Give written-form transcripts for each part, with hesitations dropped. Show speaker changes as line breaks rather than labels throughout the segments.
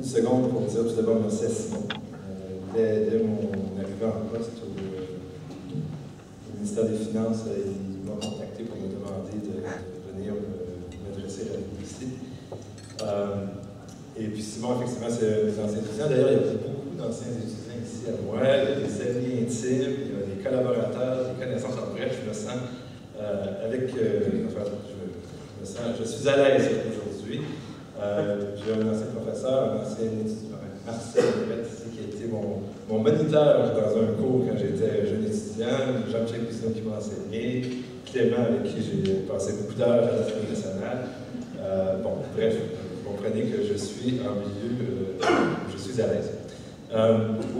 seconde pour dire tout d'abord merci à Simon. Dès mon arrivée en poste au ministère des Finances, il m'a contacté pour me demander de venir m'adresser à la publicité. Et puis Simon, effectivement, c'est mes anciens étudiants. D'ailleurs, il y a beaucoup d'anciens étudiants ici à moi. Il y a des amis intimes, il y a des collaborateurs, des connaissances. En bref, je me sens je suis à l'aise aujourd'hui. J'ai un ancien professeur, un ancien étudiant, Marcel ici, qui a été mon moniteur dans un cours quand j'étais jeune étudiant, Jean-Michel Cousineau qui m'a enseigné, Clément avec qui j'ai passé beaucoup d'heures à l'Assemblée nationale. Bref, vous comprenez que je suis en milieu, je suis à l'aise.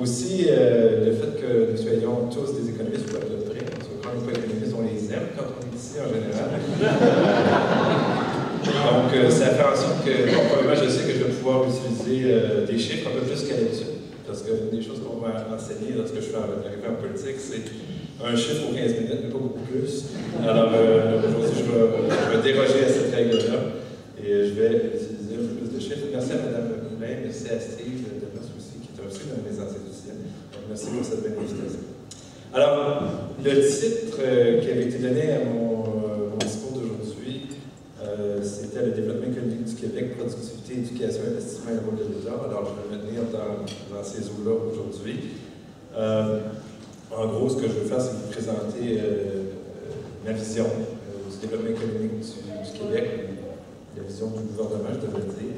Aussi, le fait que nous soyons tous des économistes, ou à peu près, parce que quand on n'est pas économiste, on les aime quand on est ici en général. Donc, ça fait en sorte que, probablement, je sais que je vais pouvoir utiliser des chiffres un peu plus qu'à l'habitude. Parce que une des choses qu'on m'a enseigné lorsque je suis arrivé en politique, c'est un chiffre aux 15 minutes, mais pas beaucoup plus. Alors, aujourd'hui, je vais déroger à cette règle-là et je vais utiliser un peu plus de chiffres. Merci à Mme Moulin, merci à Steve Demas aussi, qui est aussi l'un de mes anciens étudiants. Donc, merci pour cette belle invitation. Alors, le titre qui avait été donné à mon discours d'aujourd'hui, c'était le développement économique du Québec, productivité, éducation, investissement et rôle de l'État. Alors, je vais me tenir dans ces eaux-là aujourd'hui. En gros, ce que je veux faire, c'est vous présenter ma vision du développement économique du Québec, la vision du gouvernement, je devrais dire.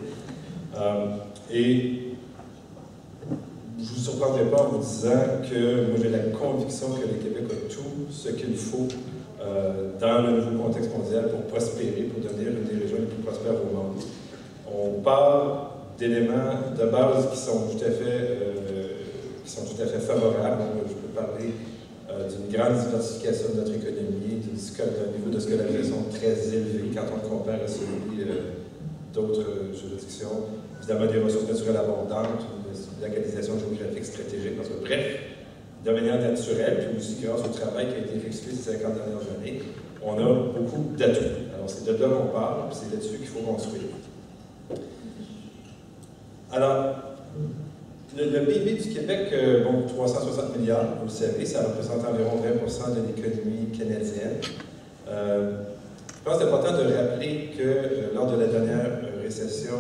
Et je ne vous surprendrai pas en vous disant que moi, j'ai la conviction que le Québec a tout ce qu'il faut dans le nouveau contexte mondial pour prospérer, pour devenir une des régions les plus prospères au monde. On part d'éléments de base qui sont tout à fait favorables. Je peux parler d'une grande diversification de notre économie, d'un niveau de scolarisation très élevé quand on le compare à celui d'autres juridictions, évidemment des ressources naturelles abondantes, une localisation géographique stratégique, parce que bref, de manière naturelle, puis aussi grâce au travail qui a été effectué ces 50 dernières années, on a beaucoup d'atouts. Alors c'est de là qu'on parle, puis c'est là-dessus qu'il faut construire. Alors, le PIB du Québec, 360 milliards, vous le savez, ça représente environ 20% de l'économie canadienne. Je pense que c'est important de rappeler que lors de la dernière récession,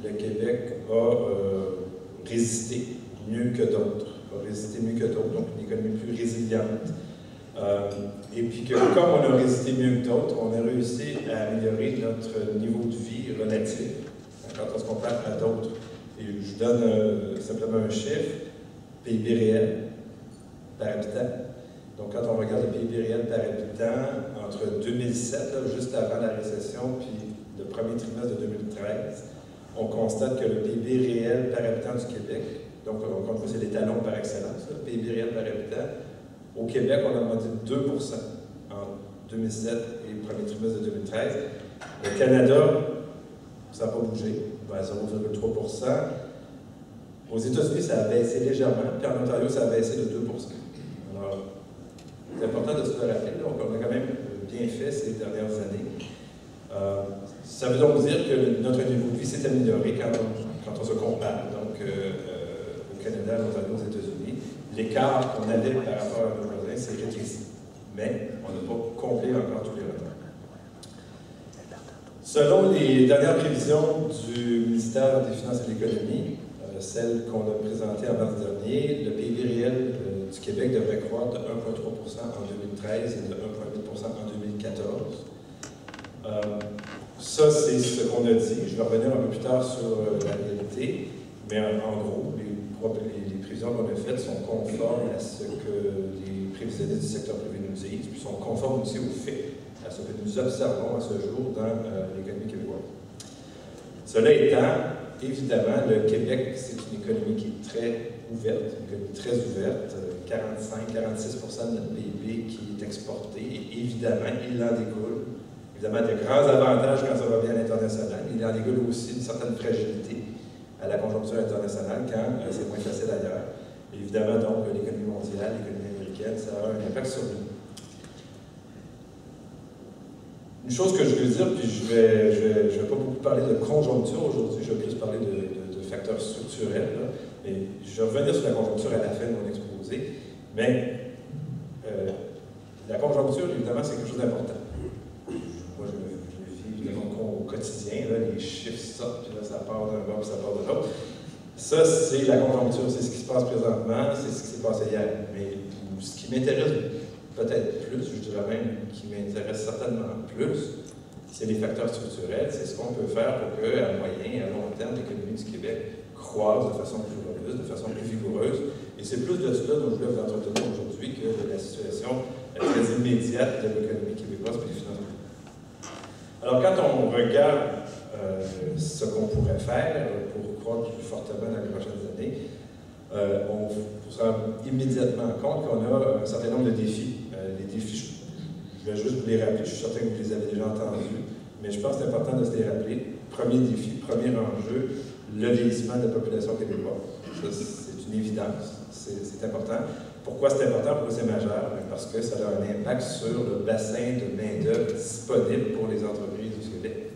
le Québec a résisté mieux que d'autres. Donc une économie plus résiliente. Et puis que, comme on a résisté mieux que d'autres, on a réussi à améliorer notre niveau de vie relatif quand on se compare à d'autres. Et je vous donne simplement un chiffre, PIB réel par habitant. Donc, quand on regarde le PIB réel par habitant, entre 2007, là, juste avant la récession, puis le premier trimestre de 2013, on constate que le PIB réel par habitant du Québec, donc encore une fois, c'est l'étalon par excellence, le PIB réel par habitant, au Québec, on a augmenté de 2% en 2007 et le premier trimestre de 2013. Le Canada, ça n'a pas bougé, à 0,3%. Aux États-Unis, ça a baissé légèrement, puis en Ontario, ça a baissé de 2%. Alors, c'est important de se le rappeler, donc on a quand même bien fait ces dernières années. Ça veut donc dire que notre niveau de vie s'est amélioré quand on se compare, donc au Canada, à l'Ontario, aux États-Unis. L'écart qu'on avait par rapport à nos voisins s'est rétréci, mais on n'a pas complet encore tous les retards. Selon les dernières prévisions du ministère des Finances et de l'Économie, celles qu'on a présentées en mars dernier, le PIB réel du Québec devrait croître de 1,3% en 2013 et de 1,8% en 2014. Ça, c'est ce qu'on a dit. Je vais revenir un peu plus tard sur la réalité, mais en gros, les prévisions qu'on a faites sont conformes à ce que les prévisionnistes du secteur privé nous disent, puis sont conformes aussi aux faits, à ce que nous observons à ce jour dans l'économie québécoise. Cela étant, évidemment, le Québec, c'est une économie qui est très ouverte, une économie très ouverte, 45-46% de notre PIB qui est exporté, et évidemment, il en découle, évidemment, de grands avantages quand ça va bien à l'international, il en découle aussi une certaine fragilité à la conjoncture internationale quand c'est moins facile ailleurs. Et évidemment, donc, l'économie mondiale, l'économie américaine, ça a un impact sur nous. Une chose que je veux dire, puis je vais pas beaucoup parler de conjoncture aujourd'hui, je vais plus parler de facteurs structurels, là. Mais je vais revenir sur la conjoncture à la fin de mon exposé. Mais la conjoncture, évidemment, c'est quelque chose d'important. Moi, je le vis évidemment au quotidien, là, les chiffres sortent, puis là, ça part d'un bord, puis ça part de l'autre. Ça, c'est la conjoncture, c'est ce qui se passe présentement, c'est ce qui s'est passé hier. Mais ce qui m'intéresse peut-être plus, je dirais même qui m'intéresse certainement plus, c'est les facteurs structurels, c'est ce qu'on peut faire pour qu'à moyen et à long terme, l'économie du Québec croise de façon plus robuste, de façon plus vigoureuse. Et c'est plus de cela dont je voulais vous entretenir aujourd'hui que de la situation très immédiate de l'économie québécoise et des finances publiques. Alors, quand on regarde ce qu'on pourrait faire pour croître plus fortement dans les prochaines années, on se rend immédiatement compte qu'on a un certain nombre de défis. Les défis, je vais juste vous les rappeler, je suis certain que vous les avez déjà entendus, mais je pense que c'est important de se les rappeler. Premier défi, premier enjeu, le vieillissement de la population québécoise. Ça, c'est une évidence, c'est important. Pourquoi c'est important? Pourquoi c'est majeur? Parce que ça a un impact sur le bassin de main-d'œuvre disponible pour les entreprises du Québec.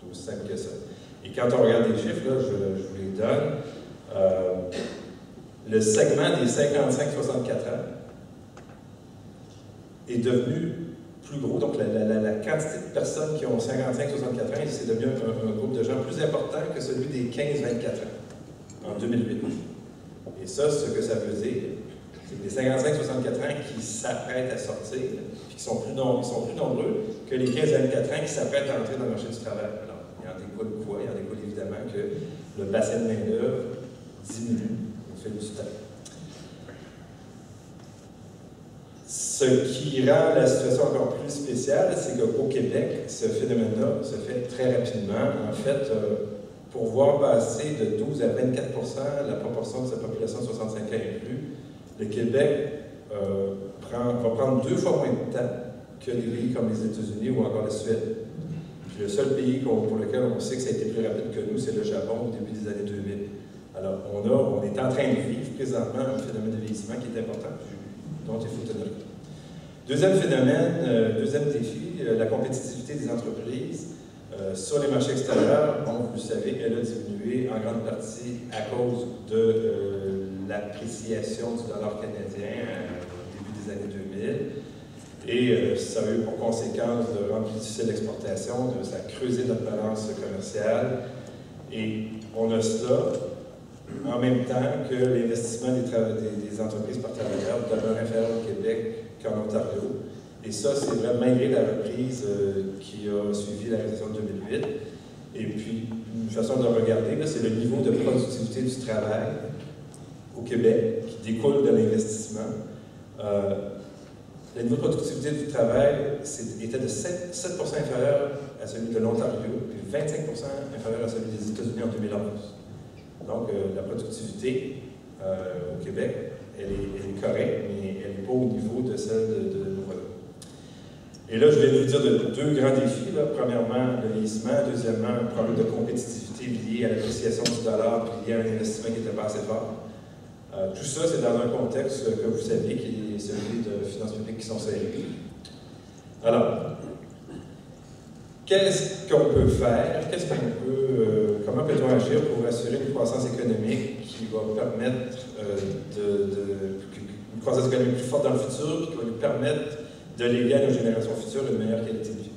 C'est aussi simple que ça. Et quand on regarde les chiffres, là, je vous les donne, le segment des 55-64 ans est devenu plus gros. Donc, la quantité de personnes qui ont 55-64 ans, c'est devenu un groupe de gens plus important que celui des 15-24 ans en 2008. Et ça, ce que ça veut dire, c'est que les 55-64 ans qui s'apprêtent à sortir, puis qui sont plus nombreux que les 15-24 ans qui s'apprêtent à entrer dans le marché du travail. Alors, il en découle quoi? Il en découle évidemment que le bassin de main-d'œuvre diminue au fil du temps. Ce qui rend la situation encore plus spéciale, c'est qu'au Québec, ce phénomène-là se fait très rapidement. En fait, pour voir passer de 12 à 24 la proportion de sa population de 65 ans et plus, le Québec va prendre 2 fois moins de temps que des pays comme les États-Unis ou encore la Suède. Puis le seul pays pour lequel on sait que ça a été plus rapide que nous, c'est le Japon au début des années 2000. Alors, on est en train de vivre présentement un phénomène de vieillissement qui est important, dont il faut tenir compte. Deuxième phénomène, deuxième défi, la compétitivité des entreprises. Sur les marchés extérieurs, bon, vous le savez, elle a diminué en grande partie à cause de l'appréciation du dollar canadien au début des années 2000. Et ça a eu pour conséquence de rendre plus difficile l'exportation, ça a creusé notre balance commerciale. Et on a cela en même temps que l'investissement des entreprises par travailleurs demeure inférieur au Québec qu'en Ontario. Et ça, c'est vraiment malgré la reprise qui a suivi la récession de 2008. Et puis, une façon de regarder, c'est le niveau de productivité du travail au Québec qui découle de l'investissement. Le niveau de productivité du travail était de 7 inférieur à celui de l'Ontario, puis 25 inférieur à celui des États-Unis en 2011. Donc, la productivité au Québec, elle est correcte, mais elle n'est pas au niveau de celle de nos voisins. Et là, je vais vous dire de 2 grands défis. Là. Premièrement, le vieillissement. Deuxièmement, un problème de compétitivité lié à l'appréciation du dollar puis lié à un investissement qui n'était pas assez fort. Tout ça, c'est dans un contexte que vous savez, qui est celui de finances publiques qui sont serrées. Alors, qu'est-ce qu'on peut faire? Comment peut-on agir pour assurer une croissance économique qui va permettre une croissance économique plus forte dans le futur, qui va nous permettre de léguer à nos générations futures une meilleure qualité de vie?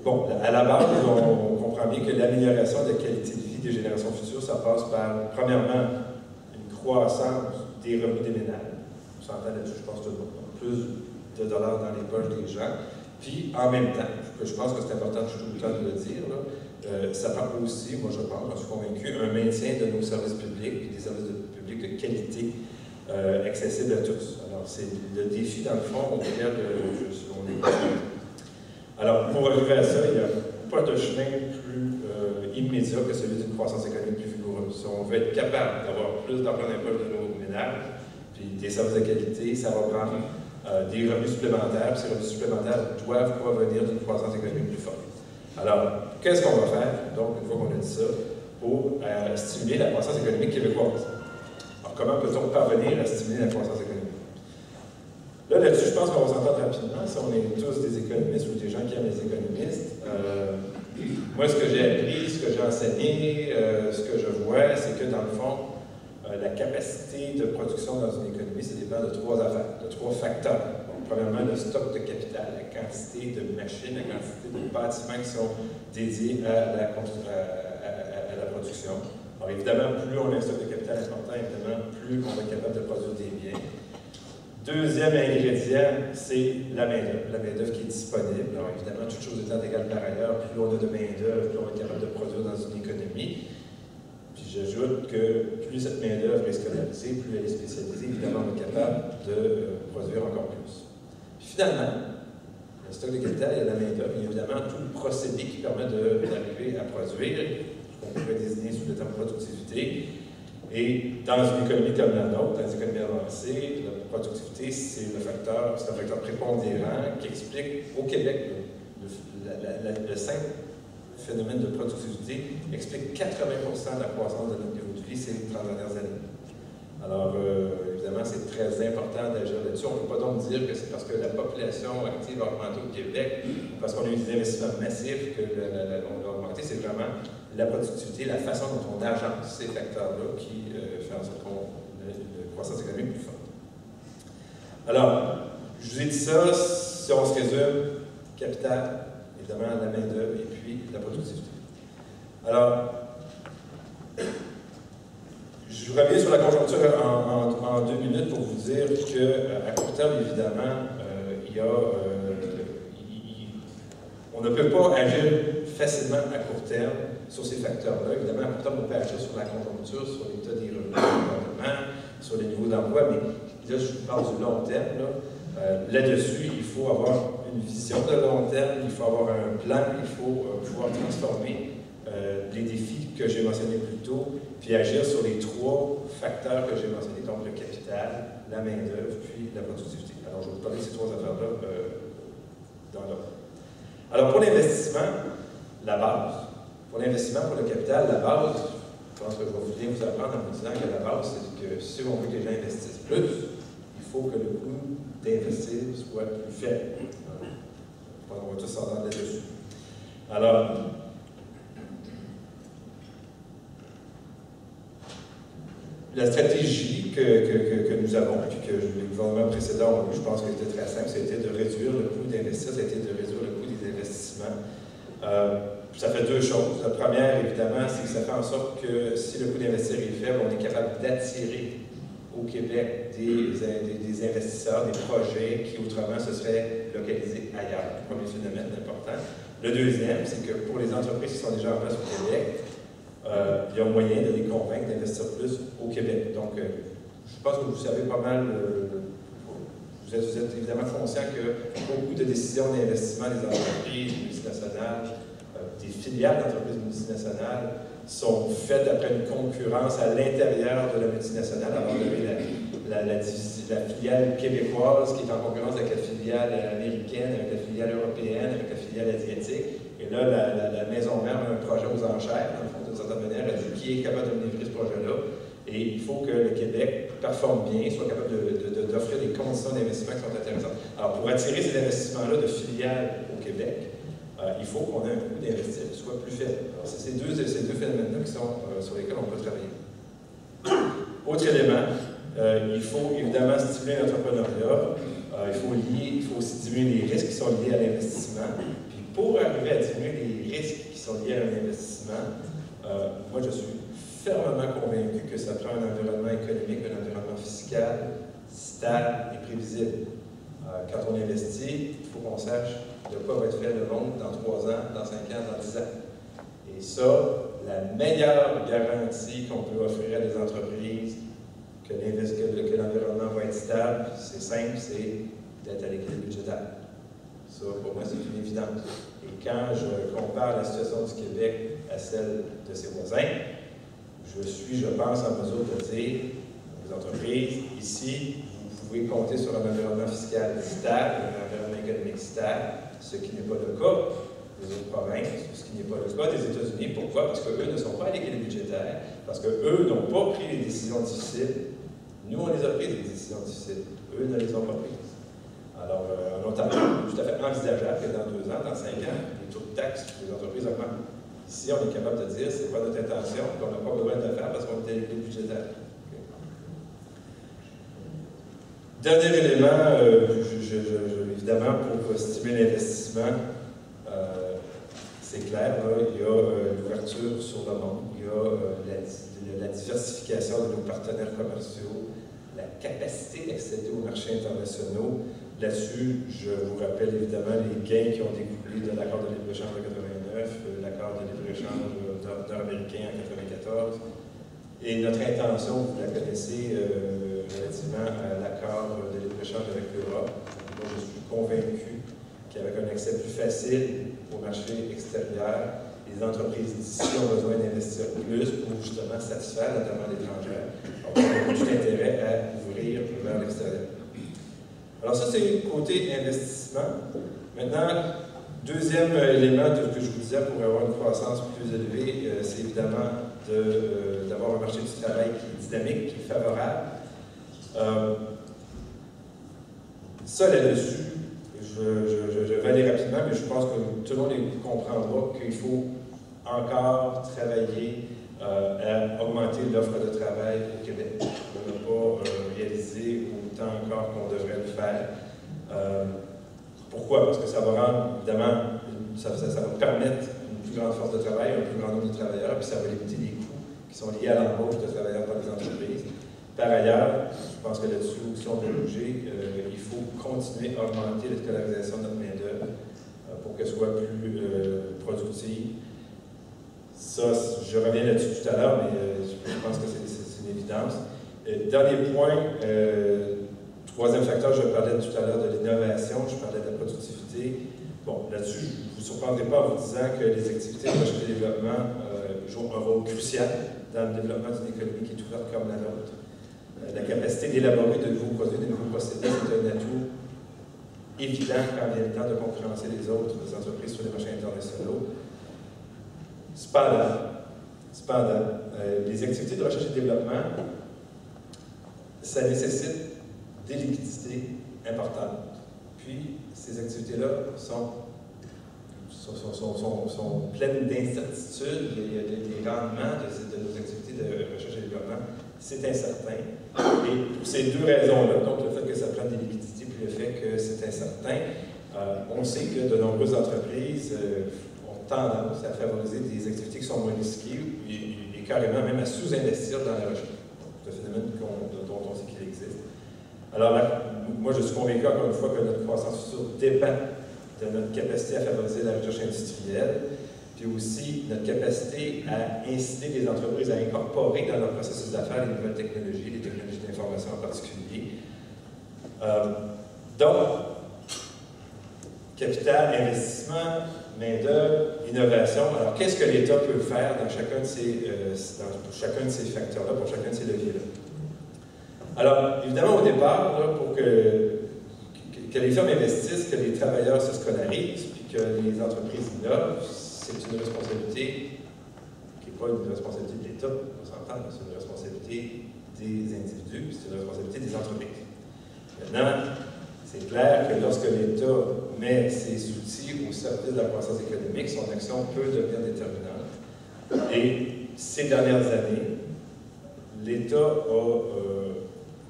Bon, à la base, on comprend bien que l'amélioration de la qualité de vie des générations futures, ça passe par, premièrement, une croissance des revenus des ménages. On s'entend là-dessus, je pense, tout le monde. Plus de dollars dans les poches des gens. Puis, en même temps, je pense que c'est important tout le temps de le dire, là, ça part aussi, moi je pense, j'en suis convaincu, un maintien de nos services publics, puis des services publics de qualité accessibles à tous. Alors, c'est le défi, dans le fond, auquel on est confronté. Alors, pour arriver à ça, il n'y a pas de chemin plus immédiat que celui d'une croissance économique plus vigoureuse. Si on veut être capable d'avoir plus d'argent dans les poches de nos ménages, puis des services de qualité, ça va prendre des revenus supplémentaires, puis ces revenus supplémentaires doivent provenir d'une croissance économique plus forte. Alors, qu'est-ce qu'on va faire, donc, une fois qu'on a dit ça, pour stimuler la croissance économique québécoise? Alors, comment peut-on parvenir à stimuler la croissance économique? Là-dessus, je pense qu'on va s'entendre rapidement. Si on est tous des économistes ou des gens qui aiment les économistes, Moi, ce que j'ai appris, ce que j'ai enseigné, ce que je vois, c'est que dans le fond, la capacité de production dans une économie, ça dépend de trois affaires, de trois facteurs. Donc, premièrement, le stock de capital, la quantité de machines, la quantité de bâtiments qui sont dédiés à la production. Alors, évidemment, plus on a un stock de capital important, évidemment, plus on va être capable de produire des biens. Deuxième ingrédient, c'est la main-d'œuvre qui est disponible. Alors, évidemment, toutes choses étant égales par ailleurs, plus on a de main-d'œuvre, plus on est capable de produire dans une économie. Puis j'ajoute que plus cette main-d'œuvre est scolarisée, plus elle est spécialisée, évidemment, on est capable de produire encore plus. Puis finalement, le stock de capital, il y a la main-d'œuvre, il y a évidemment tout le procédé qui permet d'arriver à produire, ce qu'on pourrait désigner sous le terme productivité. Et dans une économie comme la nôtre, dans une économie avancée, la productivité, c'est un facteur prépondérant qui explique au Québec, le simple phénomène de productivité explique 80% de la croissance de notre niveau de vie ces 30 dernières années. Alors, évidemment, c'est très important d'agir là-dessus. On ne peut pas donc dire que c'est parce que la population active a augmenté au Québec, parce qu'on a eu des investissements massifs que on a augmenté. C'est vraiment la productivité, la façon dont on agence ces facteurs-là qui fait en sorte qu'on a une croissance économique plus forte. Alors, je vous ai dit ça, si on se résume, capital, évidemment la main-d'œuvre et puis la productivité. Alors, je reviens sur la conjoncture en 2 minutes pour vous dire qu'à court terme, évidemment, on ne peut pas agir facilement à court terme sur ces facteurs-là. Évidemment, à court terme, on peut agir sur la conjoncture, sur l'état des revenus du gouvernement, sur les niveaux d'emploi, mais là, je vous parle du long terme. Là-dessus, il faut avoir une vision de long terme, il faut avoir un plan, il faut pouvoir transformer les défis que j'ai mentionnés plus tôt, puis agir sur les 3 facteurs que j'ai mentionnés, donc le capital, la main-d'œuvre, puis la productivité. Alors, je vais vous parler de ces 3 affaires-là dans l'ordre. Alors, pour l'investissement, la base. Pour l'investissement, pour le capital, la base, je pense que je vais bien vous apprendre en vous disant que la base, c'est que si on veut que les gens investissent plus, il faut que le coût d'investir soit plus faible. On va tous s'entendre là-dessus. Alors, la stratégie que nous avons, puis que le gouvernement précédent, je pense que c'était très simple, c'était de réduire le coût d'investir, c'était de réduire le coût des investissements. Ça fait 2 choses. La première, évidemment, c'est que ça fait en sorte que si le coût d'investir est faible, on est capable d'attirer au Québec des investisseurs, des projets qui autrement se seraient localisés ailleurs. Premier phénomène important. Le deuxième, c'est que pour les entreprises qui sont déjà en place au Québec, il y a moyen de les convaincre d'investir plus au Québec. Donc, je pense que vous savez pas mal, vous êtes évidemment conscient que beaucoup de décisions d'investissement des entreprises multinationales, des filiales d'entreprises multinationales, sont faites après une concurrence à l'intérieur de la multinationale. Alors, vous avez la filiale québécoise qui est en concurrence avec la filiale américaine, avec la filiale européenne, avec la filiale asiatique. Et là, la maison mère a un projet aux enchères, dans le fond, d'une certaine manière, elle dit qui est capable de me livrer ce projet-là. Et il faut que le Québec performe bien, soit capable d'offrir des conditions d'investissement qui sont intéressantes. Alors, pour attirer ces investissements-là de filiales au Québec, il faut qu'on ait un coût d'investissement qui soit plus faible. Alors, c'est ces deux phénomènes-là qui sont sur lesquels on peut travailler. Autre élément, il faut évidemment stimuler l'entrepreneuriat. Il faut aussi diminuer les risques qui sont liés à l'investissement. Puis pour arriver à diminuer les risques qui sont liés à un investissement, moi je suis fermement convaincu que ça prend un environnement économique, un environnement fiscal stable et prévisible. Quand on investit, il faut qu'on sache de quoi va être fait le monde dans 3 ans, dans 5 ans, dans 10 ans. Et ça, la meilleure garantie qu'on peut offrir à des entreprises que l'environnement va être stable, c'est simple, c'est d'être à l'équilibre budgétaire. Ça, pour moi, c'est une évidence. Et quand je compare la situation du Québec à celle de ses voisins, je pense, en mesure de dire aux entreprises, ici, vous pouvez compter sur un environnement fiscal stable, un environnement économique stable, ce qui n'est pas le cas des autres provinces, ce qui n'est pas le cas des États-Unis. Pourquoi? Parce qu'eux ne sont pas à l'équilibre budgétaire, parce qu'eux n'ont pas pris les décisions difficiles. Nous, on les a prises, les décisions difficiles. Eux ne les ont pas prises. Alors, en Ontario, c'est tout à fait envisageable que dans 2 ans, dans 5 ans, les taux de taxes pour les entreprises augmentent. Ici, on est capable de dire que ce n'est pas notre intention, qu'on n'a pas besoin de le faire parce qu'on est délégué budgétaire. Okay. Dernier élément, évidemment, pour stimuler l'investissement, c'est clair, là, il y a l'ouverture sur le monde, il y a la diversification de nos partenaires commerciaux, la capacité d'accéder aux marchés internationaux. Là-dessus, je vous rappelle évidemment les gains qui ont découlé de l'accord de libre-échange de 89, l'accord de libre-échange nord-américain en 94, et notre intention, vous la connaissez, relativement à l'accord de libre-échange avec l'Europe. Moi, je suis convaincu qu'avec un accès plus facile au marché extérieur, les entreprises d'ici ont besoin d'investir plus pour justement satisfaire la demande étrangère. Donc, on a tout intérêt à ouvrir vers l'extérieur. Alors ça, c'est le côté investissement. Maintenant, deuxième élément de ce que je vous disais pour avoir une croissance plus élevée, c'est évidemment d'avoir un marché du travail qui est dynamique, qui est favorable. Ça, là-dessus, je vais aller rapidement, mais je pense que tout le monde comprendra qu'il faut encore travailler à augmenter l'offre de travail au Québec. On n'a pas réalisé autant encore qu'on devrait le faire. Pourquoi? Parce que ça va rendre, évidemment, ça va permettre une plus grande force de travail, un plus grand nombre de travailleurs, puis ça va limiter les coûts qui sont liés à l'embauche de travailleurs par les entreprises. Par ailleurs, je pense que là-dessus, si on peut bouger, il faut continuer à augmenter la scolarisation de notre main-d'œuvre pour qu'elle soit plus productive. Ça, je reviens là-dessus tout à l'heure, mais je pense que c'est une évidence. Dernier point, troisième facteur, je parlais tout à l'heure de l'innovation, je parlais de la productivité. Bon, là-dessus, je ne vous surprendrai pas en vous disant que les activités de recherche et développement jouent un rôle crucial dans le développement d'une économie qui est ouverte comme la nôtre. La capacité d'élaborer de nouveaux produits, de nouveaux procédés, c'est un atout évident quand vient le temps de concurrencer les autres entreprises sur les marchés internationaux. Cependant, les activités de recherche et développement, ça nécessite des liquidités importantes. Puis, ces activités-là sont pleines d'incertitudes. Il y a des rendements de nos activités de recherche et développement. C'est incertain. Et pour ces deux raisons-là, donc le fait que ça prenne des liquidités, puis le fait que c'est incertain, on sait que de nombreuses entreprises ont tendance à favoriser des activités qui sont moins risquées et carrément même à sous-investir dans la recherche. C'est un phénomène dont on sait qu'il existe. Alors là, moi je suis convaincu encore une fois que notre croissance future dépend de notre capacité à favoriser la recherche industrielle, puis aussi notre capacité à inciter les entreprises à incorporer dans leur processus d'affaires les nouvelles technologies, les technologies d'information en particulier. Donc, capital, investissement, main-d'œuvre, innovation. Alors, qu'est-ce que l'État peut faire dans chacun de ces facteurs-là, pour chacun de ces leviers-là? Alors, évidemment, au départ, là, pour que les firmes investissent, que les travailleurs se scolarisent, puis que les entreprises innovent, c'est une responsabilité qui n'est pas une responsabilité de l'État, on s'entend, c'est une responsabilité des individus, c'est une responsabilité des entreprises. Maintenant, c'est clair que lorsque l'État met ses outils au service de la croissance économique, son action peut devenir déterminante. Et ces dernières années, l'État a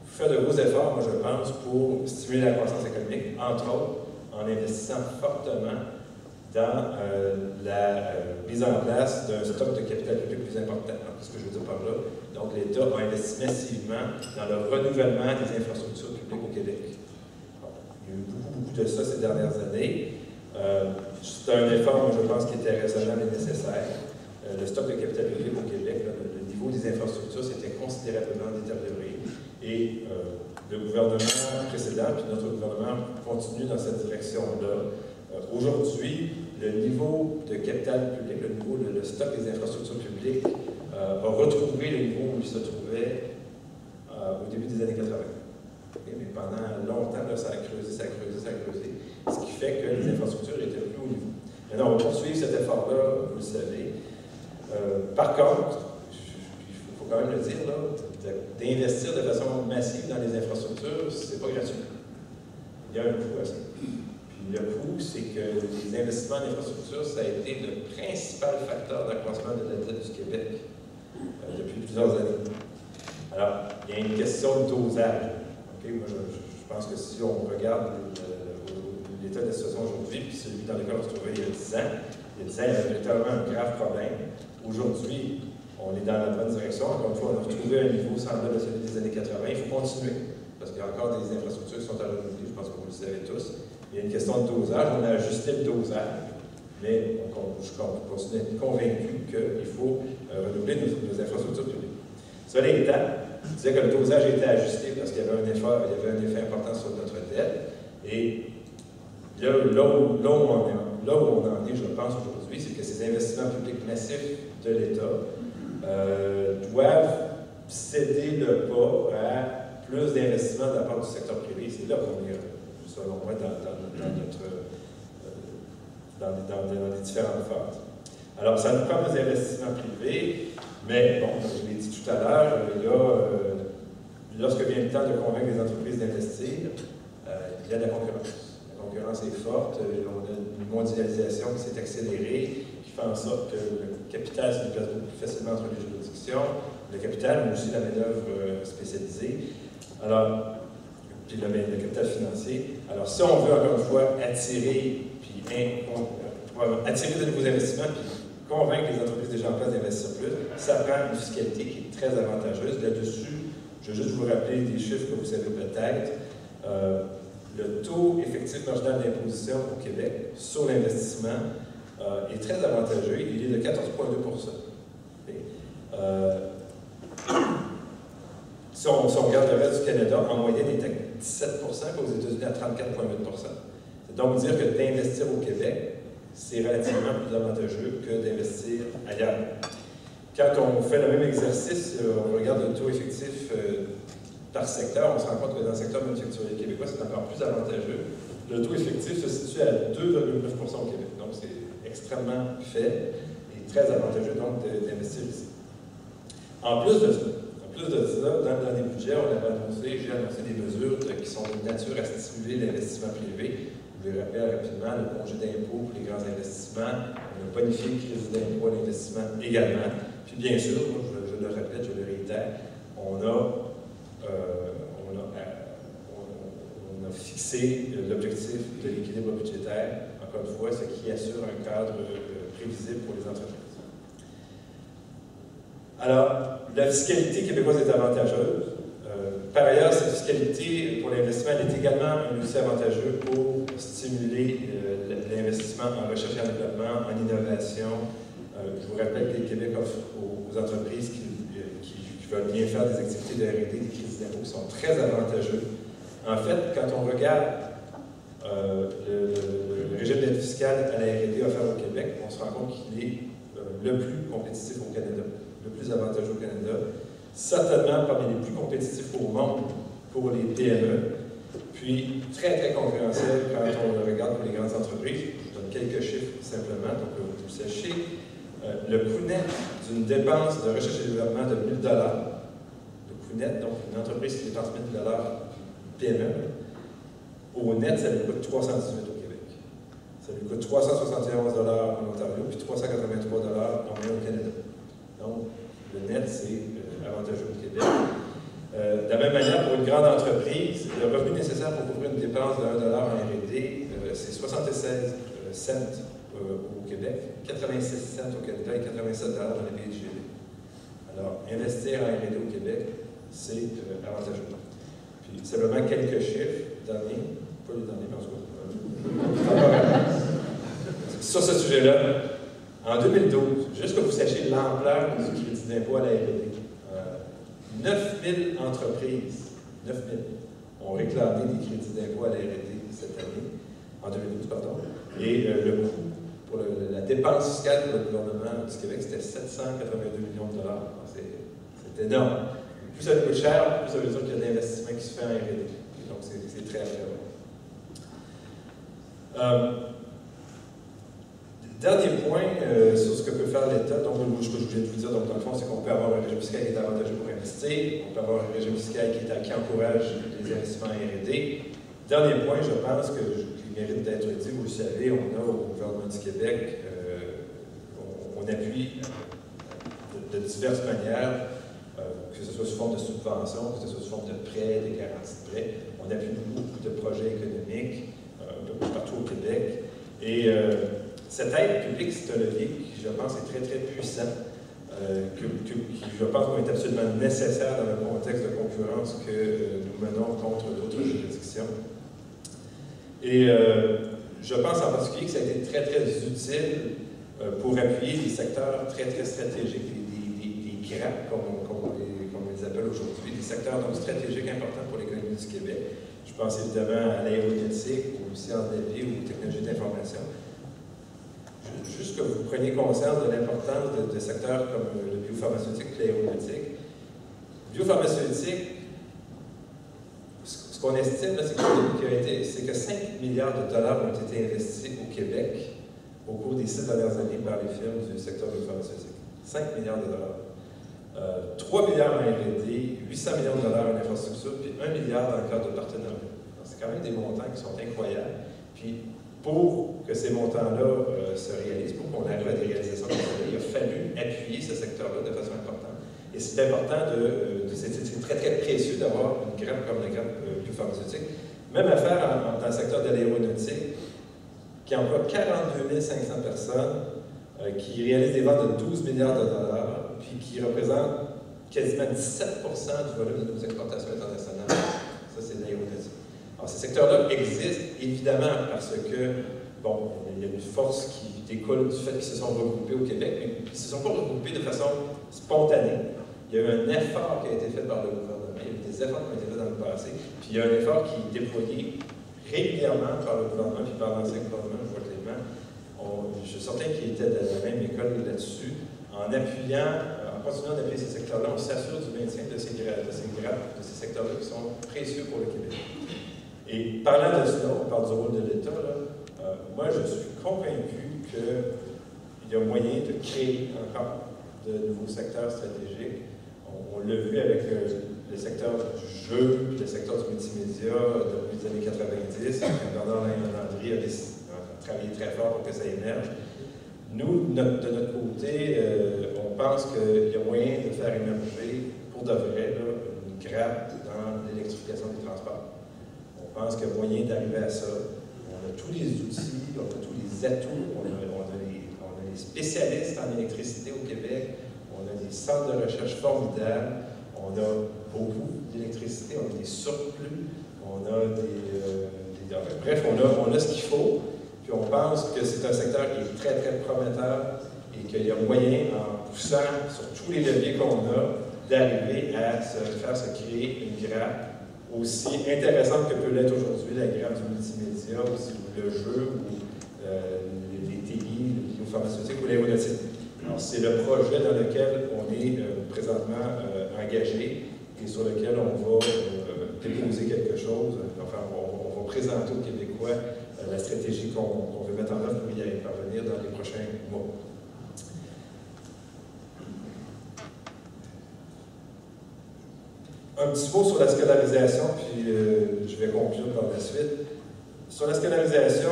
fait de gros efforts, moi je pense, pour stimuler la croissance économique, entre autres en investissant fortement dans la mise en place d'un stock de capital public plus important. Qu'est-ce que je veux dire par là? Donc, l'État a investi massivement dans le renouvellement des infrastructures publiques au Québec. Bon, il y a eu beaucoup de ça ces dernières années. C'est un effort, moi, je pense, qui était raisonnable et nécessaire. Le stock de capital public au Québec, le niveau des infrastructures s'était considérablement détérioré. Et le gouvernement précédent, puis notre gouvernement, continue dans cette direction-là. Aujourd'hui, le niveau de capital public, le stock des infrastructures publiques a retrouvé le niveau où il se trouvait au début des années 80. Okay? Mais pendant longtemps, là, ça a creusé. Ce qui fait que les infrastructures étaient plus haut niveau. Maintenant, on va poursuivre cet effort-là, vous le savez. Par contre, il faut quand même le dire, d'investir de façon massive dans les infrastructures, c'est pas gratuit. il y a un coût à ça. Puis le coût, c'est que les investissements en infrastructure, ça a été le principal facteur d'accroissement de la dette du Québec depuis plusieurs années. Alors, il y a une question de dosage. Okay? Moi, je pense que si on regarde l'état de la situation aujourd'hui, puis celui dans lequel on se trouvait il y a 10 ans, il y avait véritablement un grave problème. Aujourd'hui, on est dans la bonne direction. Encore une fois, on a retrouvé un niveau semblable à celui des années 80. Il faut continuer, parce qu'il y a encore des infrastructures qui sont à renouveler. Je pense que vous le savez tous. Il y a une question de dosage. On a ajusté le dosage, mais je continue à être convaincu qu'il faut renouveler nos infrastructures publiques. Cela étant, je disais que le dosage était ajusté parce qu'il y avait un effet important sur notre dette. Et là où on en est, je pense, aujourd'hui, c'est que ces investissements publics massifs de l'État doivent céder le pas à plus d'investissements de la part du secteur privé. C'est là qu'on est, selon moi, dans les différentes phases. Alors, ça nous prend des investissements privés, mais bon, comme je l'ai dit tout à l'heure, lorsque vient le temps de convaincre les entreprises d'investir, il y a de la concurrence. La concurrence est forte, on a une mondialisation qui s'est accélérée, qui fait en sorte que le capital se déplace beaucoup plus facilement entre les juridictions, le capital, mais aussi la main-d'œuvre spécialisée. Alors, puis le capital financier. Alors, si on veut, encore une fois, attirer de nouveaux investissements, puis convaincre les entreprises déjà en place d'investir plus, ça prend une fiscalité qui est très avantageuse. Là-dessus, je vais juste vous rappeler des chiffres que vous savez peut-être. Le taux effectif marginal d'imposition au Québec sur l'investissement est très avantageux. Il est de 14,2 %. Si on regarde le reste du Canada, en moyenne, il est à 17 %, puis aux États-Unis à 34,8 %. C'est donc dire que d'investir au Québec, c'est relativement plus avantageux que d'investir ailleurs. Quand on fait le même exercice, on regarde le taux effectif par secteur, on se rend compte que dans le secteur manufacturier québécois, c'est encore plus avantageux. Le taux effectif se situe à 2,9 % au Québec. Donc, c'est extrêmement faible et très avantageux donc d'investir ici. En plus de ça, dans les budgets, j'ai annoncé des mesures qui sont de nature à stimuler l'investissement privé. Je vous le rappelle rapidement, le congé d'impôt pour les grands investissements, on a bonifié le crédit d'impôt à l'investissement également. Puis bien sûr, je le répète, je le réitère, on a fixé l'objectif de l'équilibre budgétaire, encore une fois, ce qui assure un cadre prévisible pour les entreprises. Alors, la fiscalité québécoise est avantageuse. Par ailleurs, cette fiscalité pour l'investissement est également un outil avantageux pour stimuler l'investissement en recherche et en développement, en innovation. Je vous rappelle que le Québec offre aux entreprises qui veulent bien faire des activités de R&D, des crédits d'impôt qui sont très avantageux. En fait, quand on regarde le régime d'aide fiscale à la R&D offert au Québec, on se rend compte qu'il est le plus compétitif au Canada, le plus avantageux au Canada. Certainement parmi les plus compétitifs au monde pour les PME, puis très, très concurrentiel quand on le regarde pour les grandes entreprises. Je donne quelques chiffres simplement pour que vous sachiez. Le coût net d'une dépense de recherche et développement de 1 000 $, le coût net, donc une entreprise qui dépense 1 000 $, PME, au net, ça lui coûte 318 au Québec. Ça lui coûte 371 $ en Ontario, puis 383 $ en moyenne au Canada. Donc, le net, c'est avantageux au Québec. De la même manière, pour une grande entreprise, le revenu nécessaire pour couvrir une dépense de 1 $ en R&D, c'est 76 cents au Québec, 86 cents au Canada et 87 $ dans les pays du G20. Alors, investir en R&D au Québec, c'est avantageux. Puis, simplement quelques chiffres derniers, pas les derniers, mais en tout cas, sur ce sujet-là, en 2012, juste que vous sachiez l'ampleur du crédit d'impôt à la R&D, 9 000 entreprises, 9 000, ont réclamé des crédits d'impôt à la R&D cette année, en 2012, pardon, et le coût pour la dépense fiscale pour le gouvernement du Québec, c'était 782 millions $. C'est énorme. Plus ça coûte cher, plus ça veut dire qu'il y a de l'investissement qui se fait en R&D. Donc, c'est très bon. Dernier point sur ce que peut faire l'État, donc ce que je viens de vous dire, donc, dans le fond, c'est qu'on peut avoir un régime fiscal qui est avantageux pour investir, on peut avoir un régime fiscal qui encourage les investissements en R&D. Dernier point, je pense qu'il mérite d'être dit, vous le savez, on a au gouvernement du Québec, on appuie de diverses manières, que ce soit sous forme de subventions, que ce soit sous forme de prêts, de garanties de prêts. On appuie beaucoup de projets économiques un peu partout au Québec. Et cette aide publique, c'est un levier qui, je pense, est très, très puissant, qui, je pense, va être absolument nécessaire dans le contexte de concurrence que nous menons contre d'autres juridictions. Et je pense en particulier que ça a été très, très utile pour appuyer des secteurs très, très stratégiques, des GRAP, comme on les appelle aujourd'hui, des secteurs donc stratégiques importants pour l'économie du Québec. Je pense évidemment à l'aéronautique, aux sciences de la vie, aux technologies d'information. Juste que vous preniez conscience de l'importance de secteurs comme le biopharmaceutique et l'aéronautique. Biopharmaceutique, ce qu'on estime, c'est que 5 milliards de dollars ont été investis au Québec au cours des 6 dernières années par les firmes du secteur biopharmaceutique. 5 milliards de dollars. 3 milliards en R&D, 800 millions de dollars en infrastructure, puis 1 milliard dans le cadre de partenariat. C'est quand même des montants qui sont incroyables. Puis, pour que ces montants-là se réalisent, pour qu'on arrive à des réalisations comme ça, il a fallu appuyer ce secteur-là de façon importante. Et c'est important, c'est très, très précieux d'avoir une grappe comme la grappe biopharmaceutique. Même affaire dans le secteur de l'aéronautique, qui emploie 42 500 personnes, qui réalise des ventes de 12 milliards de dollars, puis qui représente quasiment 17 du volume de nos exportations internationales. Ça, c'est l'aéronautique. Alors, ces secteurs-là existent, évidemment, parce que, bon, il y a une force qui découle du fait qu'ils se sont regroupés au Québec, mais ils ne se sont pas regroupés de façon spontanée. Il y a eu un effort qui a été fait par le gouvernement, il y a eu des efforts qui ont été faits dans le passé, puis il y a un effort qui est déployé régulièrement par le gouvernement, puis par l'ancien gouvernement, je vois clairement. Je suis certain qu'ils étaient de la même école là-dessus. En continuant d'appuyer ces secteurs-là, on s'assure du maintien de ces secteurs-là qui sont précieux pour le Québec. Et parlant de cela, on parle du rôle de l'État, moi je suis convaincu qu'il y a moyen de créer encore de nouveaux secteurs stratégiques. On l'a vu avec le secteur du jeu, puis le secteur du multimédia depuis les années 90. Bernard Landry a travaillé très fort pour que ça émerge. Nous, de notre côté, on pense qu'il y a moyen de faire émerger, pour de vrai, une grappe dans l'électrification des transports. On pense qu'il y a moyen d'arriver à ça. On a tous les outils, on a tous les atouts, on a les spécialistes en électricité au Québec, on a des centres de recherche formidables, on a beaucoup d'électricité, on a des surplus, on a bref, on a ce qu'il faut. Puis on pense que c'est un secteur qui est très, très prometteur et qu'il y a moyen, en poussant sur tous les leviers qu'on a, d'arriver à faire se créer une grappe aussi intéressante que peut l'être aujourd'hui, la grappe du multimédia, aussi le jeu, ou les TI, le biopharmaceutique ou l'aéronautique. Alors, c'est le projet dans lequel on est présentement engagé et sur lequel on va déposer quelque chose. Enfin, on va présenter aux Québécois la stratégie qu'on veut mettre en œuvre pour y parvenir dans les prochains mois. Un petit mot sur la scolarisation, puis je vais conclure par la suite. Sur la scolarisation,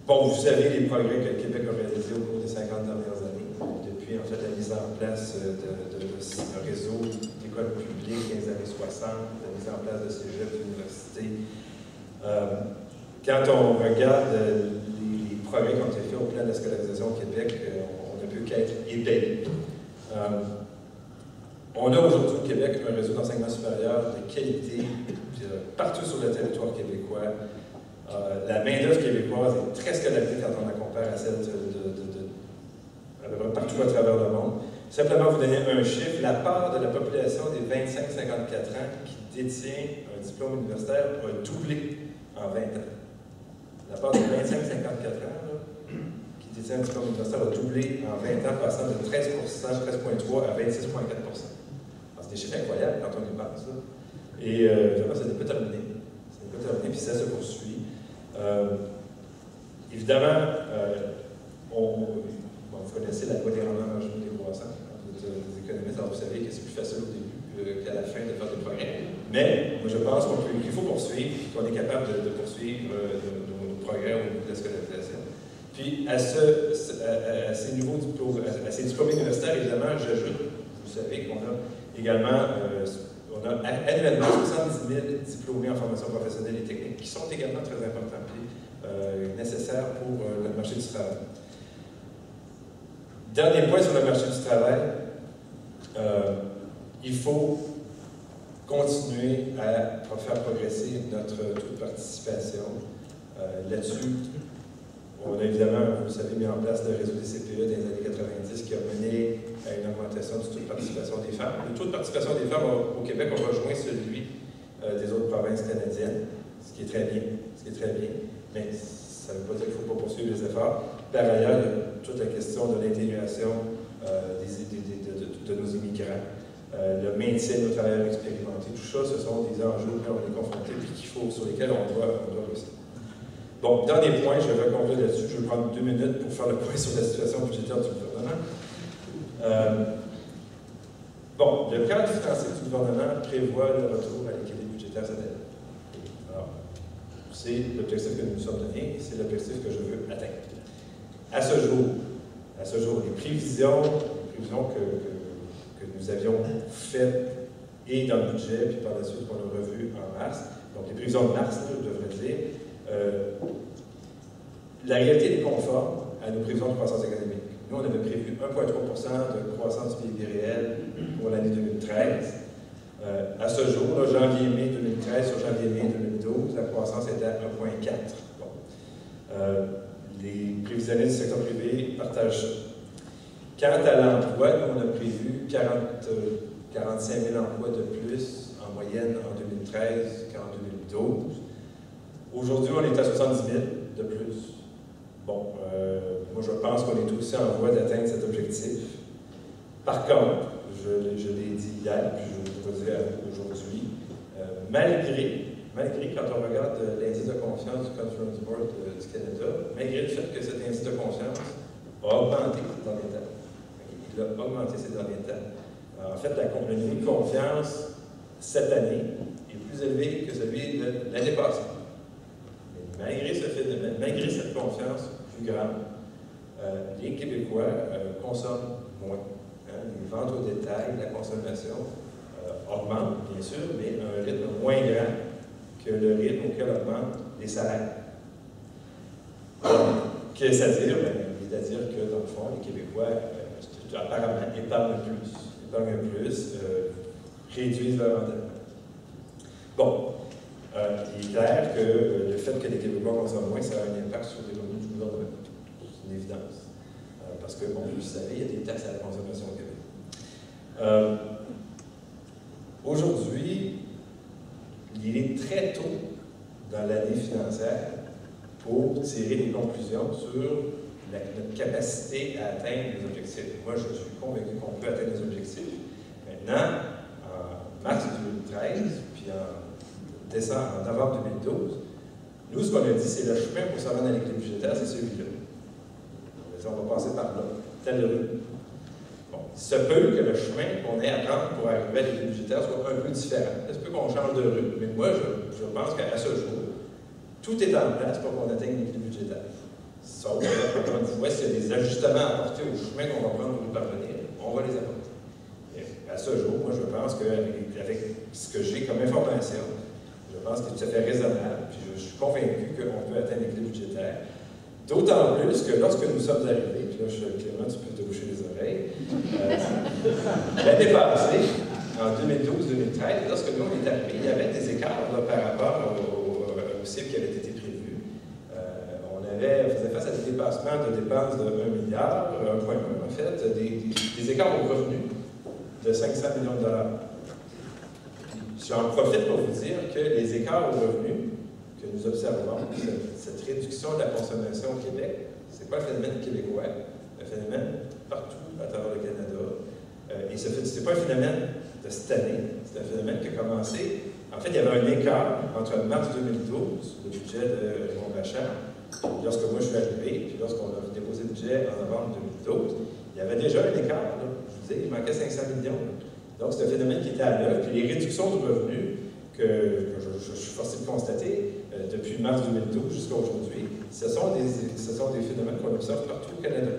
bon, vous savez les progrès que le Québec a réalisés au cours des 50 dernières années, depuis en fait la mise en place d'un réseau d'écoles publiques dans les années 60, la mise en place de cégep d'universités. Quand on regarde les progrès qui ont été faits au plan de la scolarisation au Québec, on ne peut qu'être ébahi. On a aujourd'hui au Québec un réseau d'enseignement supérieur de qualité partout sur le territoire québécois. La main-d'œuvre québécoise est très scolarisée quand on la compare à celle partout à travers le monde. Simplement vous donner un chiffre, la part de la population des 25-54 ans qui détient un diplôme universitaire a doublé en 20 ans. La part des 25-54 ans qui détient un diplôme universitaire a doublé en 20 ans, passant de 13,3 à 26,4 C'est des chiffres incroyables quand on y pense. Et vraiment, ça n'est pas terminé. Ça n'est pas terminé, puis ça se poursuit. Évidemment, vous connaissez la loi des rendements marginaux décroissants. Vous êtes des économistes, alors vous savez que c'est plus facile au début qu'à la fin de faire des progrès. Mais moi, je pense qu'il faut poursuivre, qu'on est capable de poursuivre nos progrès au niveau de la scolarisation. Puis, à ces nouveaux diplômes, à ces diplômes universitaires, évidemment, j'ajoute, vous savez qu'on a également, on a annuellement 70 000 diplômés en formation professionnelle et technique qui sont également très importants et nécessaires pour le marché du travail. Dernier point sur le marché du travail, il faut continuer à faire progresser notre taux de participation. Là-dessus, on a évidemment, vous le savez, mis en place le réseau des CPE dans les années 90 qui a mené à une augmentation du taux de participation des femmes. Le taux de participation des femmes au Québec a rejoint celui des autres provinces canadiennes, ce qui est très bien, mais ça ne veut pas dire qu'il ne faut pas poursuivre les efforts. Par ailleurs, il y a toute la question de l'intégration de nos immigrants, le maintien de nos travailleurs expérimentés, tout ça, ce sont des enjeux auxquels on est confrontés et sur lesquels on doit réussir. Bon, dernier point, je vais conclure là-dessus. Je vais prendre 2 minutes pour faire le point sur la situation budgétaire du gouvernement. Bon, le cadre financier du gouvernement prévoit le retour à l'équilibre budgétaire cette année. Alors, c'est l'objectif que nous nous sommes donnés et c'est l'objectif que je veux atteindre. À ce jour, les prévisions que nous avions faites et dans le budget, puis par la suite qu'on a revues en mars, donc les prévisions de mars, je devrais dire, la réalité est conforme à nos prévisions de croissance économique. Nous, on avait prévu 1,3 de croissance du PIB réel pour l'année 2013. À ce jour, janvier-mai 2013 sur janvier-mai 2012, la croissance était à 1,4. Bon. Les prévisionnistes du secteur privé partagent ça. Quant à l'emploi, nous, on a prévu 45 000 emplois de plus en moyenne en 2013 qu'en 2012. Aujourd'hui, on est à 70 000 de plus. Bon, moi, je pense qu'on est aussi en voie d'atteindre cet objectif. Par contre, je l'ai dit hier, puis je vous le dire aujourd'hui, malgré quand on regarde l'indice de confiance du Conference Board du Canada, malgré le fait que cet indice de confiance a augmenté ces derniers temps. Il a augmenté ces derniers temps. En fait, le niveau de confiance cette année est plus élevé que celui de l'année passée. Malgré ce phénomène, malgré cette confiance plus grande, les Québécois consomment moins. Les ventes au détail, la consommation augmente, bien sûr, mais à un rythme moins grand que le rythme auquel augmentent les salaires. C'est-à-dire que, dans le fond, les Québécois, apparemment, épargnent plus, réduisent leur endettement. Bon. Il est clair que le fait que les Québécois consomment moins, ça a un impact sur les revenus du gouvernement. C'est une évidence. Parce que, bon, vous le savez, il y a des taxes à la consommation au Québec. Aujourd'hui, il est très tôt dans l'année financière pour tirer des conclusions sur notre capacité à atteindre les objectifs. Moi, je suis convaincu qu'on peut atteindre les objectifs. Maintenant, en mars 2013, puis en novembre 2012, nous, ce qu'on a dit, c'est le chemin pour se rendre à l'équilibre budgétaire, c'est celui-là. On va passer par là, telle rue. Bon, il se peut que le chemin qu'on ait à prendre pour arriver à l'équilibre budgétaire soit un peu différent. Il se peut qu'on change de rue, mais moi, je pense qu'à ce jour, tout est en place pour qu'on atteigne l'équilibre budgétaire. Sauf, encore une fois, s'il y a des ajustements à apporter au chemin qu'on va prendre pour y parvenir, on va les apporter. Et à ce jour, moi, je pense qu'avec ce que j'ai comme information, je pense que c'est tout à fait raisonnable, puis je suis convaincu qu'on peut atteindre l'équilibre budgétaire. D'autant plus que lorsque nous sommes arrivés, puis là, Clément, tu peux te boucher les oreilles, l'année passée, en 2012-2013, lorsque nous, on est arrivés, il y avait des écarts là, par rapport au cible qui avait été prévu. On faisait face à des dépassements de dépenses de 1 milliard, 1,1 en fait, des écarts aux revenus de 500 millions de dollars. J'en profite pour vous dire que les écarts aux revenus que nous observons, cette réduction de la consommation au Québec, c'est pas un phénomène québécois, c'est un phénomène partout à travers le Canada. Et ce n'est pas un phénomène de cette année, c'est un phénomène qui a commencé. En fait, il y avait un écart entre mars 2012, le budget de Raymond Bachand, lorsque moi je suis arrivé, puis lorsqu'on a déposé le budget en novembre 2012, il y avait déjà un écart. Là. Je vous disais, il manquait 500 millions. Donc, c'est un phénomène qui était à l'œuvre. Puis les réductions de revenus que je suis forcé de constater depuis mars 2012 jusqu'à aujourd'hui, ce sont des phénomènes qu'on observe partout au Canada.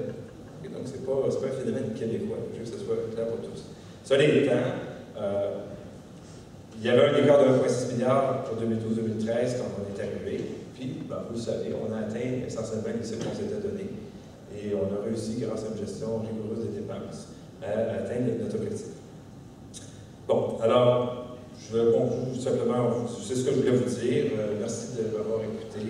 Et donc, ce n'est pas un phénomène québécois, je veux que ce soit clair pour tous. Cela étant, il y avait un écart de 1,6 milliard pour 2012-2013 quand on est arrivé. Puis, vous le savez, on a atteint essentiellement les cibles qu'on s'était données. Et on a réussi, grâce à une gestion rigoureuse des dépenses, à atteindre notre objectif. Bon, alors, je conclue simplement, c'est ce que je voulais vous dire. Merci de m'avoir écouté.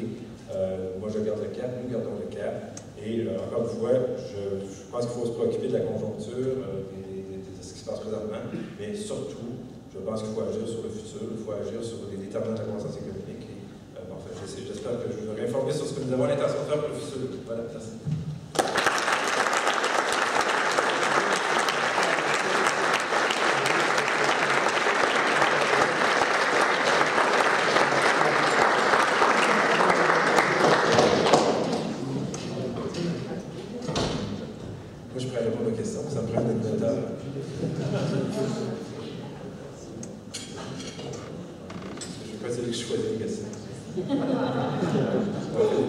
Moi, je garde le cap, nous gardons le cap. Et encore une fois, je pense qu'il faut se préoccuper de la conjoncture, de ce qui se passe présentement, mais surtout, je pense qu'il faut agir sur le futur, il faut agir sur les déterminants de la croissance économique. Et, j'espère que je vous aurai informé sur ce que nous avons l'intention de faire pour le futur. Voilà, merci. Moi, je pourrais répondre aux questions, ça me prend une heure. Je ne vais pas dire que je choisis les questions.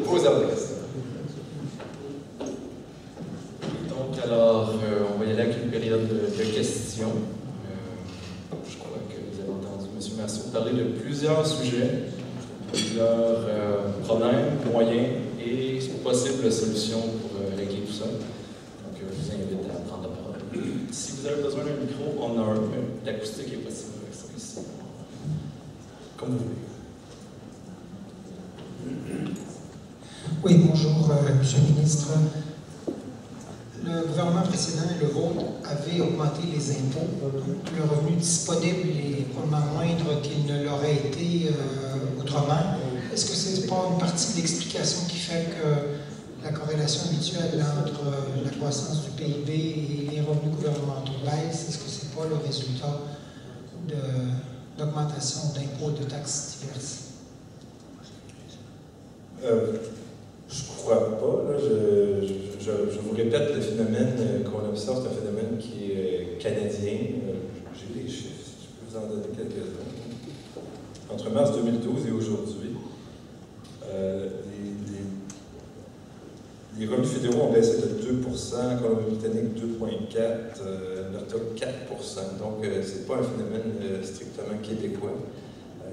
Posez des questions.
Donc, alors, on va y aller avec une période de questions. Je crois que vous avez entendu M. Marceau parler de plusieurs sujets, plusieurs problèmes, moyens et possibles solutions pour régler tout ça. Donc, je vous invite à prendre la parole. Si vous avez besoin d'un micro, on a l'acoustique est possible avec ça ici. Comme vous voulez.
Oui, bonjour, Monsieur le ministre. Le gouvernement précédent et le vôtre avaient augmenté les impôts. Le revenu disponible est probablement moindre qu'il ne l'aurait été autrement. Est-ce que ce n'est pas une partie de l'explication qui fait que la corrélation habituelle entre la croissance du PIB et les revenus gouvernementaux baisse? Est-ce que ce n'est pas le résultat d'augmentation d'impôts et de taxes diverses?
Je ne crois pas. Là, je vous répète, le phénomène qu'on observe, c'est un phénomène qui est canadien. J'ai les chiffres, si je peux vous en donner quelques-uns. Entre mars 2012 et aujourd'hui, les revenus fédéraux ont baissé de 2 en Colombie-Britannique 2,4 Alberta 4 Donc, ce n'est pas un phénomène strictement québécois.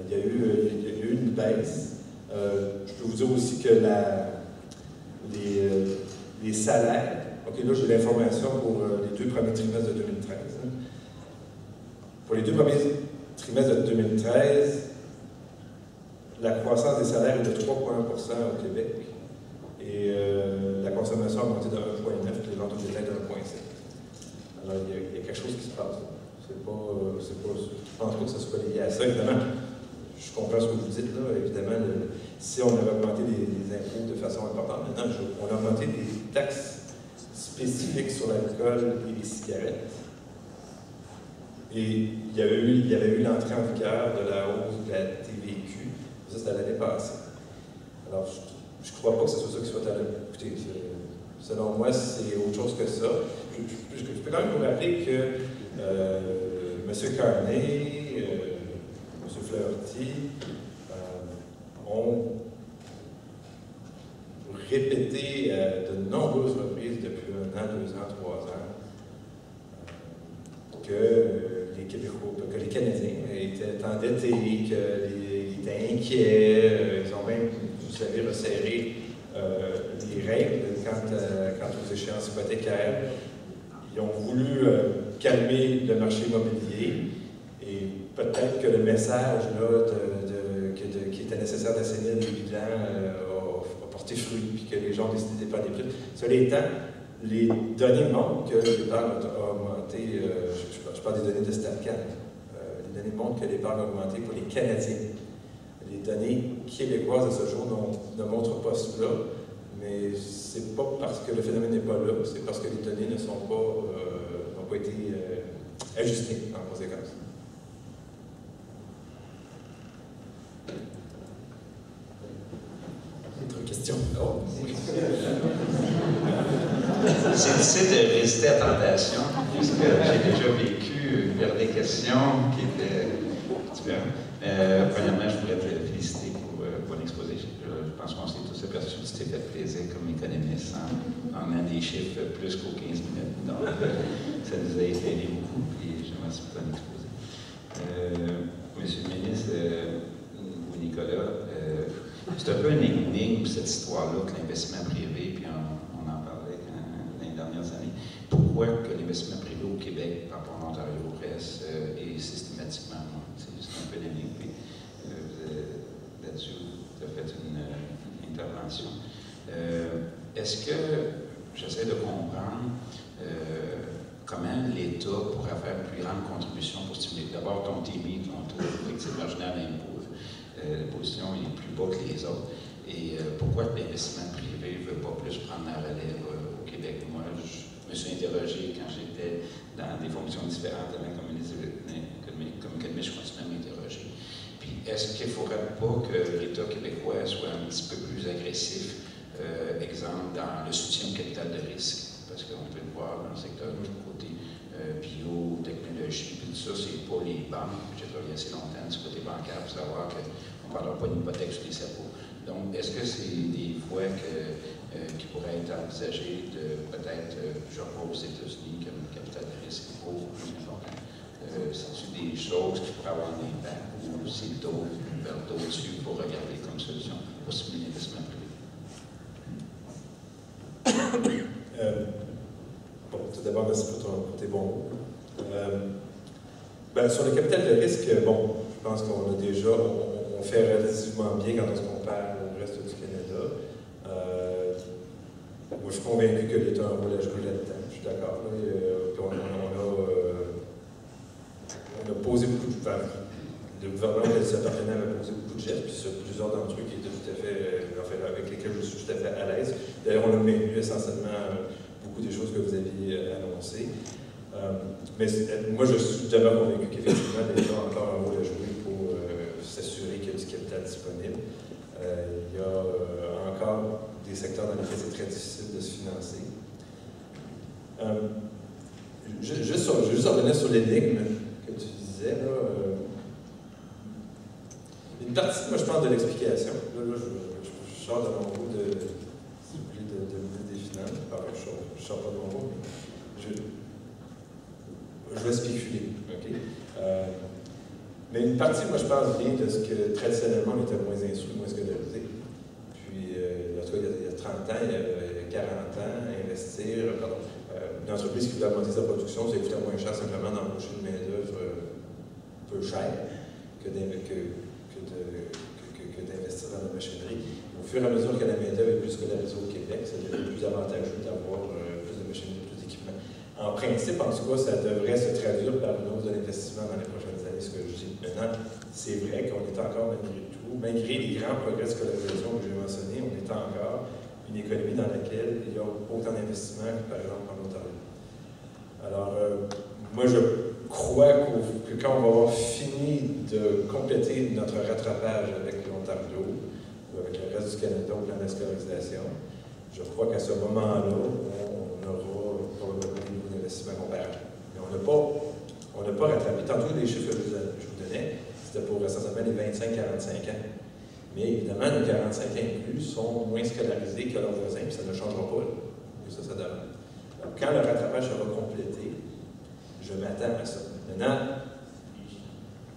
Il y a eu une baisse. Je peux vous dire aussi que les salaires, OK, là j'ai l'information pour les 2 premiers trimestres de 2013. Pour les 2 premiers trimestres de 2013, la croissance des salaires est de 3,1 au Québec et la consommation a monté de 1,9 et les ventes au détail de 1,7. Alors il y a quelque chose qui se passe. Je pense pas que ce soit lié à ça, évidemment. Je comprends ce que vous dites, là. Évidemment, si on avait augmenté les impôts de façon importante, maintenant, on a augmenté des taxes spécifiques sur l'alcool et les cigarettes. Et il y avait eu l'entrée en vigueur de la hausse de la TVQ. Ça, c'était l'année passée. Alors, je ne crois pas que ce soit ça qui soit à l'heure. Écoutez, selon moi, c'est autre chose que ça. Je peux quand même vous rappeler que M. Carney, M. Flaherty ont répété de nombreuses reprises depuis 1 an, 2 ans, 3 ans que les Québécois, que les Canadiens étaient endettés, qu'ils étaient inquiets, ils ont même, vous savez, resserré les règles quant aux échéances hypothécaires. Ils ont voulu calmer le marché immobilier et peut-être que le message là, qui était nécessaire d'assainir les bilans a porté fruit, puis que les gens ont décidé de faire des prix. Cela étant, les données montrent que l'épargne a augmenté, je parle des données de StatCan, les données montrent que l'épargne a augmenté pour les Canadiens. Les données québécoises à ce jour ne montrent pas cela, mais c'est pas parce que le phénomène n'est pas là, c'est parce que les données n'ont pas été ajustées en conséquence.
Autre question? Oh.
C'est difficile de résister à la tentation, puisque j'ai déjà vécu une période des questions qui était un petit différents. Premièrement, je voudrais te féliciter pour ton exposé. Je pense qu'on s'est tous aperçus que tu t'es fait plaisir comme économiste en mettant des chiffres plus qu'aux 15 minutes. Donc, ça nous a aidé beaucoup, et je remercie pour ton exposé. Monsieur le ministre, ou Nicolas, c'est un peu une énigme, cette histoire-là, que l'investissement privé, puis on en parlait dans les dernières années. Pourquoi que l'investissement privé au Québec, par rapport à l'Ontario, reste est systématiquement moins? C'est un peu l'énigme, puis là-dessus, vous avez fait une intervention. Est-ce que, j'essaie de comprendre, comment l'État pourrait faire une plus grande contribution pour stimuler? D'abord, ton TMI, ton taux effectif marginal d'impôt, l'imposition est plus bas que les autres. Et pourquoi l'investissement privé ne veut pas plus prendre la relève au Québec? Moi, je me suis interrogé quand j'étais dans des fonctions différentes comme économiste, je continue à m'interroger. Puis, est-ce qu'il ne faudrait pas que l'État québécois soit un petit peu plus agressif, exemple, dans le soutien au capital de risque? Parce qu'on peut le voir dans le secteur du côté bio, technologie, puis tout ça, c'est pas les banques. J'ai travaillé assez longtemps du côté bancaire pour savoir qu'on ne parlera pas d'hypothèque sur les cerveaux. Donc, est-ce que c'est des voies qui pourraient être envisagées de peut-être, je vois aux États-Unis comme le capital de risque pour c'est-tu des choses qui pourraient avoir un impact ou c'est d'autres, vers d'autres pour regarder comme solution pour stimuler l'investissement privé?
Bon, tout d'abord, merci pour tes bons mots. Sur le capital de risque, bon, je pense qu'on a déjà, on fait relativement bien quand on se compare au reste du Canada. Moi, je suis convaincu que l'État a un rôle à jouer là-dedans. Je suis d'accord. On a posé beaucoup de gestes. Le gouvernement et ses partenaires avaient posé beaucoup de gestes, puis sur plusieurs d'entre eux qui étaient tout à fait, avec lesquels je suis tout à fait à l'aise. D'ailleurs, on a maintenu essentiellement beaucoup des choses que vous aviez annoncées. Mais moi, je suis déjà convaincu qu'effectivement, l'État a encore un rôle à jouer pour s'assurer qu'il y a du capital disponible. Il y a encore des secteurs dans lesquels c'est très difficile de se financer. Juste revenir sur l'énigme que tu disais, là, une partie, moi, je pense de l'explication. Là, je sors de mon goût de des finances. Je ne sors pas de mon goût, mais je vais spéculer. Okay? Mais une partie, moi, je pense bien de ce que traditionnellement on était moins instruit, moins scolarisé. Puis, en tout cas, il y a 30 ans, il y a 40 ans, investir, une entreprise qui voulait augmenter sa production, ça coûtait moins cher simplement d'embaucher une main-d'œuvre peu chère que d'investir dans la machinerie. Au fur et à mesure que la main-d'œuvre est plus scolarisée au Québec, ça devient plus avantageux d'avoir plus de machinerie, plus d'équipement. En principe, en tout cas, ça devrait se traduire par une hausse de l'investissement dans les prochaines années, ce que je dis. Maintenant, c'est vrai qu'on est encore, malgré les grands progrès de scolarisation que j'ai mentionnés, on est encore une économie dans laquelle il y a autant d'investissements que, par exemple, en Ontario. Alors, moi, je crois que quand on va avoir fini de compléter notre rattrapage avec l'Ontario, ou avec le reste du Canada au plan de la scolarisation, je crois qu'à ce moment-là, on aura probablement des niveaux d'investissement comparables. Mais on n'a pas rattrapé. Tantôt, les chiffres que je vous donnais, c'était pour essentiellement les 25-45 ans. Mais évidemment, les 45 ans et plus sont moins scolarisés que leurs voisins, puis ça ne changera pas. Et ça demande. Donc, quand le rattrapage sera complété, je m'attends à ça. Maintenant,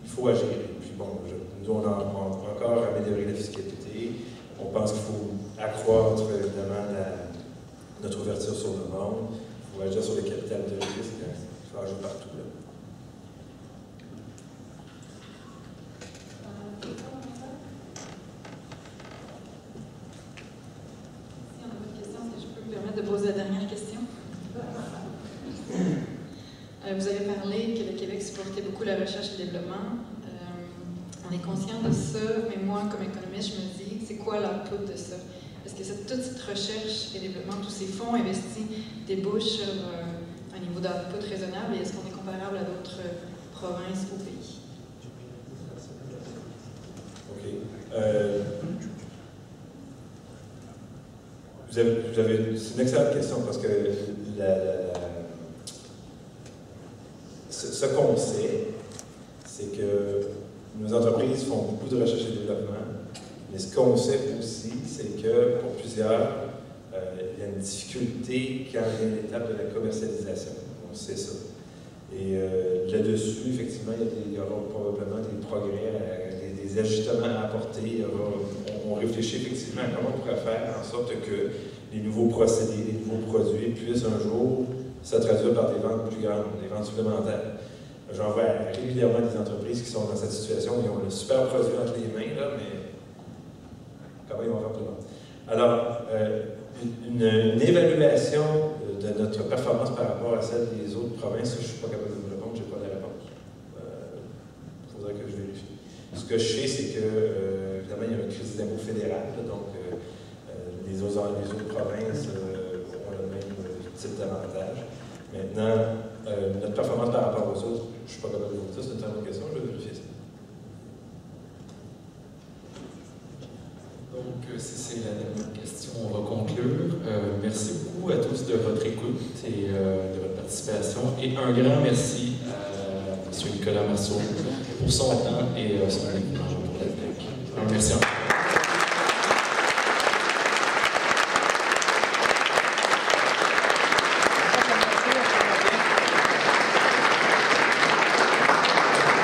il faut agir. Puis bon, nous, on a encore amélioré la fiscalité. On pense qu'il faut accroître, évidemment, notre ouverture sur le monde. Il faut agir sur le capital de risque. Il faut agir partout, là.
De poser la dernière question. Vous avez parlé que le Québec supportait beaucoup la recherche et le développement. On est conscient de ça, mais moi, comme économiste, je me dis, c'est quoi l'output de ça? Est-ce que toute cette recherche et développement, tous ces fonds investis débouchent sur un niveau d'output raisonnable et est-ce qu'on est comparable à d'autres provinces ou pays?
OK. C'est une excellente question parce que ce qu'on sait, c'est que nous nos entreprises font beaucoup de recherche et développement, mais ce qu'on sait aussi, c'est que pour plusieurs, il y a une difficulté quand vient l'étape de la commercialisation. On sait ça. Et là-dessus, effectivement, il y aura probablement des progrès, des ajustements à apporter. On réfléchit effectivement à comment on pourrait faire en sorte que les nouveaux procédés, les nouveaux produits puissent un jour se traduire par des ventes plus grandes, des ventes supplémentaires. J'en vois régulièrement des entreprises qui sont dans cette situation où ils ont le super produit entre les mains, là, mais comment ils vont faire pour le vendre? Alors, une évaluation de notre performance par rapport à celle des autres provinces, je ne suis pas capable de vous répondre, je n'ai pas la réponse. Il faudrait que je vérifie. Ce que je sais, c'est que, évidemment, il y a un crédit d'impôt fédéral, là, donc les autres provinces ont le même type d'avantage. Maintenant, notre performance par rapport aux autres, je ne suis pas capable de vous dire, c'est une très bonne question, je vais vérifier ça.
Donc, si c'est la dernière question, on va conclure. Merci beaucoup à tous de votre écoute et de votre participation. Et un grand merci à M. Nicolas Marceau pour son temps et son engagement pour la TEC. Un merci encore.